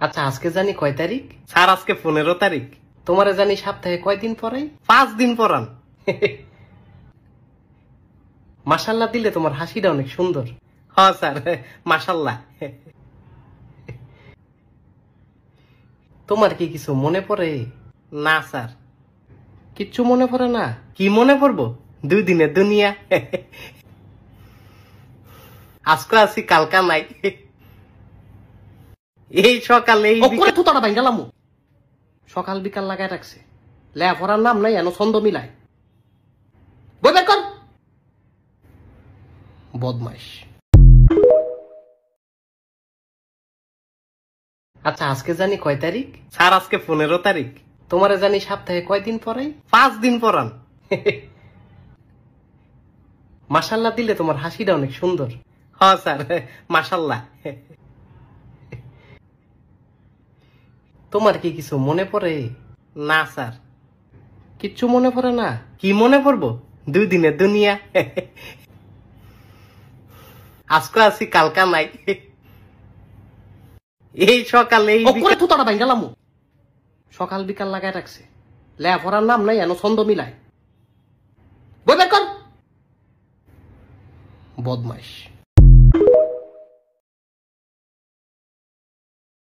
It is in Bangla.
আচ্ছা আজকে জানি কয় তারিখ? স্যার আজকে 15 তারিখ। তোমারে জানি সপ্তাহে কয়দিন পরাই? 5 দিন পড়ান। মাশাল্লাহ দিলে তোমার হাসিটা অনেক সুন্দর। হ্যাঁ স্যার, মাশাল্লাহ। তোমার কি কিছু মনে পড়ে? না স্যার। কিচ্ছু মনে পড়ে না? কি মনে পড়বো, 2 দিনের দুনিয়া। আজকে আছি কালকা নাই। এই সকালে থুতাটা ভাঙ্গালাম, সকাল বিকাল লাগায় রাখছে, লেয়া পড়ার নাম নাই, এন ছন্দ মিলায়। বই বের কর, বদমাইশ। আচ্ছা আজকে জানি কয় তারিখ? স্যার আজকে 15 তারিখ। তোমারে জানি সপ্তাহে কয়দিন পরাই? 5 দিন পড়ান। মাশাল্লাহ দিলে তোমার হাসিটা অনেক সুন্দর। হ্যাঁ স্যার, মাশাল্লাহ। তোমার কি কিছু মনে পড়ে? না স্যার। কিচ্ছু মনে পড়ে না? কি মনে পড়বো, 2 দিনের দুনিয়া। আজকে আছি কালকা নাই। এই সকালে থুতাটা ভাঙ্গালাম, সকাল বিকাল লাগায় রাখছে, লেয়া পড়ার নাম নাই, এন ছন্দ মিলায়। বই বের কর, বদমাইশ।